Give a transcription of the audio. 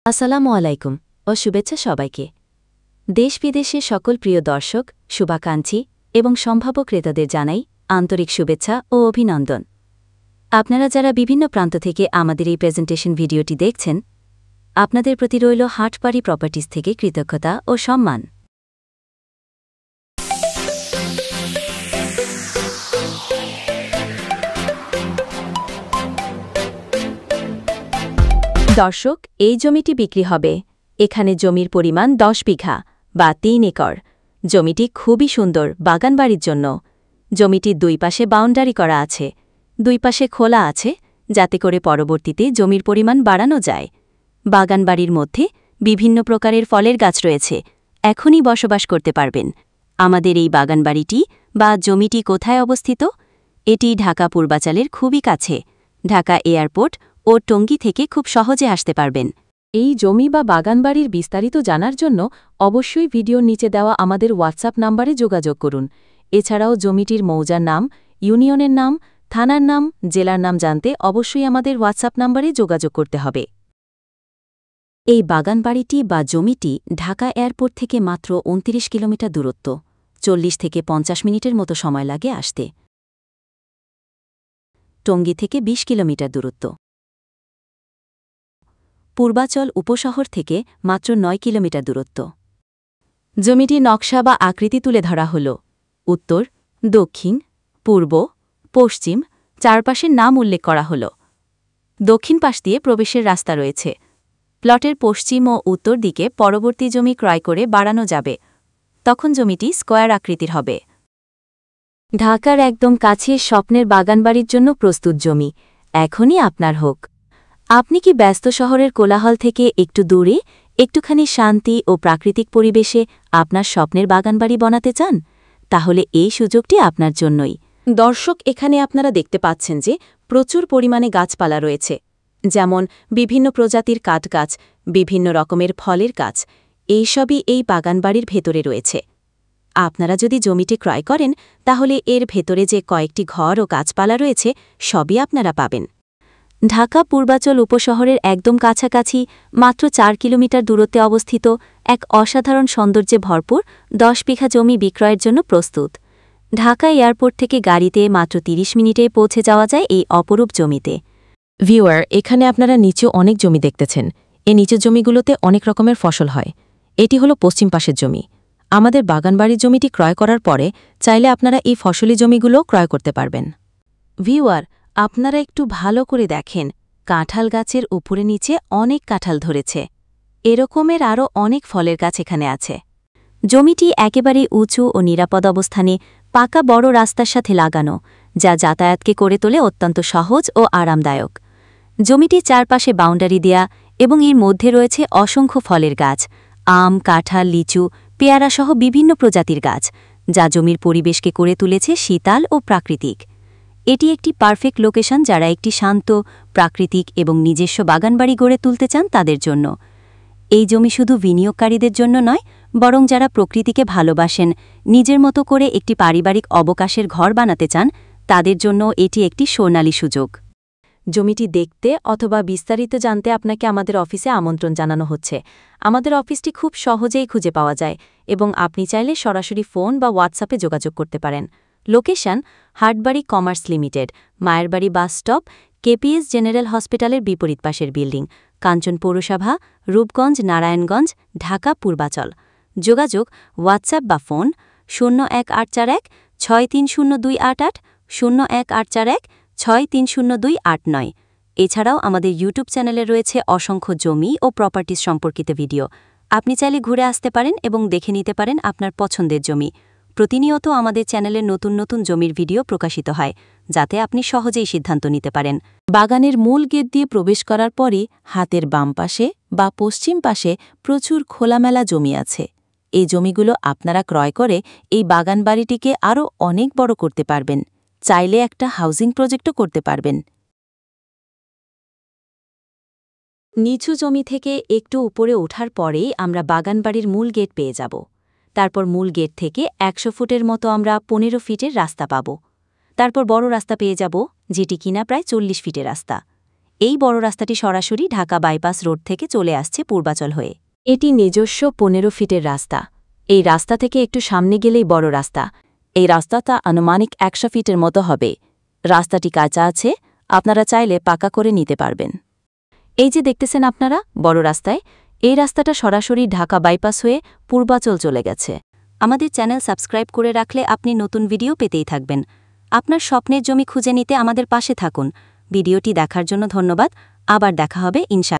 আসসালামু আলাইকুম ও শুভেচ্ছা সবাইকে। দেশ বিদেশের সকল প্রিয় দর্শক, শুভাকাঙ্ক্ষী এবং সম্ভাব্য ক্রেতাদের জানাই আন্তরিক শুভেচ্ছা ও অভিনন্দন। আপনারা যারা বিভিন্ন প্রান্ত থেকে আমাদের এই প্রেজেন্টেশন ভিডিওটি দেখছেন, আপনাদের প্রতি রইল হাটবাড়ি প্রপার্টিজ থেকে কৃতজ্ঞতা ও সম্মান। দর্শক, এই জমিটি বিক্রি হবে। এখানে জমির পরিমাণ 10 বিঘা বা 3 একর। জমিটি খুবই সুন্দর বাগানবাড়ির জন্য। জমিটির দুই পাশে বাউন্ডারি করা আছে, দুই পাশে খোলা আছে, যাতে করে পরবর্তীতে জমির পরিমাণ বাড়ানো যায়। বাগানবাড়ির মধ্যে বিভিন্ন প্রকারের ফলের গাছ রয়েছে, এখনই বসবাস করতে পারবেন। আমাদের এই বাগানবাড়িটি বা জমিটি কোথায় অবস্থিত? এটি ঢাকা পূর্বাঞ্চলের খুবই কাছে। ঢাকা এয়ারপোর্ট ও টঙ্গী থেকে খুব সহজে আসতে পারবেন। এই জমি বা বাগানবাড়ির বিস্তারিত জানার জন্য অবশ্যই ভিডিওর নিচে দেওয়া আমাদের হোয়াটসঅ্যাপ নাম্বারে যোগাযোগ করুন। এছাড়াও জমিটির মৌজার নাম, ইউনিয়নের নাম, থানার নাম, জেলার নাম জানতে অবশ্যই আমাদের হোয়াটসঅ্যাপ নাম্বারে যোগাযোগ করতে হবে। এই বাগানবাড়িটি বা জমিটি ঢাকা এয়ারপোর্ট থেকে মাত্র 29 কিলোমিটার দূরত্ব, 40 থেকে 50 মিনিটের মতো সময় লাগে আসতে। টঙ্গী থেকে 20 কিলোমিটার দূরত্ব। পূর্বাচল উপশহর থেকে মাত্র 9 কিলোমিটার দূরত্ব। জমিটির নকশা বা আকৃতি তুলে ধরা হল উত্তর, দক্ষিণ, পূর্ব, পশ্চিম, চারপাশের নাম উল্লেখ করা হল। দক্ষিণ পাশ দিয়ে প্রবেশের রাস্তা রয়েছে। প্লটের পশ্চিম ও উত্তর দিকে পরবর্তী জমি ক্রয় করে বাড়ানো যাবে, তখন জমিটি স্কয়ার আকৃতির হবে। ঢাকার একদম কাছে স্বপ্নের বাগানবাড়ির জন্য প্রস্তুত জমি এখনই আপনার হোক। আপনি কি ব্যস্ত শহরের কোলাহল থেকে একটু দূরে, একটুখানি শান্তি ও প্রাকৃতিক পরিবেশে আপনার স্বপ্নের বাগানবাড়ি বানাতে চান? তাহলে এই সুযোগটি আপনার জন্যই। দর্শক, এখানে আপনারা দেখতে পাচ্ছেন যে প্রচুর পরিমাণে গাছপালা রয়েছে, যেমন বিভিন্ন প্রজাতির কাঠগাছ, বিভিন্ন রকমের ফলের গাছ। এইসবই এই বাগানবাড়ির ভেতরে রয়েছে। আপনারা যদি জমিটি ক্রয় করেন, তাহলে এর ভেতরে যে কয়েকটি ঘর ও গাছপালা রয়েছে সবই আপনারা পাবেন। ঢাকা পূর্বাচল উপশহরের একদম কাছাকাছি মাত্র 4 কিলোমিটার দূরত্বে অবস্থিত এক অসাধারণ সৌন্দর্যে ভরপুর 10 বিঘা জমি বিক্রয়ের জন্য প্রস্তুত। ঢাকা এয়ারপোর্ট থেকে গাড়িতে মাত্র 30 মিনিটে পৌঁছে যাওয়া যায় এই অপরূপ জমিতে। ভিউয়ার, এখানে আপনারা নিচে অনেক জমি দেখতেছেন। এই নিচের জমিগুলোতে অনেক রকমের ফসল হয়। এটি হলো পশ্চিম পাশের জমি। আমাদের বাগানবাড়ির জমিটি ক্রয় করার পরে চাইলে আপনারা এই ফসলি জমিগুলো ক্রয় করতে পারবেন। ভিউয়ার, আপনারা একটু ভালো করে দেখেন, কাঁঠাল গাছের উপরে নিচে অনেক কাঁঠাল ধরেছে। এরকমের আরও অনেক ফলের গাছ এখানে আছে। জমিটি একেবারে উঁচু ও নিরাপদ অবস্থানে পাকা বড় রাস্তার সাথে লাগানো, যা যাতায়াতকে করে তোলে অত্যন্ত সহজ ও আরামদায়ক। জমিটির চারপাশে বাউন্ডারি দেয়া এবং এর মধ্যে রয়েছে অসংখ্য ফলের গাছ, আম, কাঁঠাল, লিচু, পেয়ারাসহ বিভিন্ন প্রজাতির গাছ, যা জমির পরিবেশকে করে তুলেছে শীতল ও প্রাকৃতিক। এটি একটি পারফেক্ট লোকেশন যারা একটি শান্ত, প্রাকৃতিক এবং নিজস্ব বাগানবাড়ি গড়ে তুলতে চান তাদের জন্য। এই জমি শুধু বিনিয়োগকারীদের জন্য নয়, বরং যারা প্রকৃতিকে ভালোবাসেন, নিজের মতো করে একটি পারিবারিক অবকাশের ঘর বানাতে চান, তাদের জন্য এটি একটি সোনালী সুযোগ। জমিটি দেখতে অথবা বিস্তারিত জানতে আপনাকে আমাদের অফিসে আমন্ত্রণ জানানো হচ্ছে। আমাদের অফিসটি খুব সহজেই খুঁজে পাওয়া যায় এবং আপনি চাইলে সরাসরি ফোন বা হোয়াটসঅ্যাপে যোগাযোগ করতে পারেন। Location: Hatbari commerce limited, Mayerbari bus stop, KPS general হসপিটালের বিপরীত পাশের বিল্ডিং, কাঞ্চন পৌরসভা, রূপগঞ্জ, নারায়ণগঞ্জ, ঢাকা পূর্বাচল। যোগাযোগ: হোয়াটসঅ্যাপ বা ফোন 01841 630288, 01841 630289। এছাড়াও আমাদের ইউটিউব চ্যানেলে রয়েছে অসংখ্য জমি ও প্রপার্টিজ সম্পর্কিত ভিডিও। আপনি চাইলে ঘুরে আসতে পারেন এবং দেখে নিতে পারেন আপনার পছন্দের জমি। প্রতিনিয়ত আমাদের চ্যানেলে নতুন নতুন জমির ভিডিও প্রকাশিত হয়, যাতে আপনি সহজেই সিদ্ধান্ত নিতে পারেন। বাগানের মূল গেট দিয়ে প্রবেশ করার পরে হাতের বাম পাশে বা পশ্চিম পাশে প্রচুর খোলামেলা জমি আছে। এই জমিগুলো আপনারা ক্রয় করে এই বাগানবাড়িটিকে আরও অনেক বড় করতে পারবেন। চাইলে একটা হাউজিং প্রজেক্টও করতে পারবেন। নিচু জমি থেকে একটু উপরে ওঠার পরেই আমরা বাগানবাড়ির মূল গেট পেয়ে যাব। তারপর মূল গেট থেকে 100 ফুটের মতো আমরা 15 ফিটের রাস্তা পাব। তারপর বড় রাস্তা পেয়ে যাব, যেটি কিনা প্রায় 40 ফিটের রাস্তা। এই বড় রাস্তাটি সরাসরি ঢাকা বাইপাস রোড থেকে চলে আসছে পূর্বাচল হয়ে। এটি নিজস্ব 15 ফিটের রাস্তা। এই রাস্তা থেকে একটু সামনে গেলেই বড় রাস্তা। এই রাস্তাটা আনুমানিক 100 ফিটের মতো হবে। রাস্তাটি কাঁচা আছে, আপনারা চাইলে পাকা করে নিতে পারবেন। এই যে দেখতেছেন আপনারা বড় রাস্তায়, এই রাস্তাটা সরাসরি ঢাকা বাইপাস হয়ে পূর্বাচল চলে গেছে। আমাদের চ্যানেল সাবস্ক্রাইব করে রাখলে আপনি নতুন ভিডিও পেতেই থাকবেন। আপনার স্বপ্নের জমি খুঁজে নিতে আমাদের পাশে থাকুন। ভিডিওটি দেখার জন্য ধন্যবাদ। আবার দেখা হবে ইনশাআল্লাহ।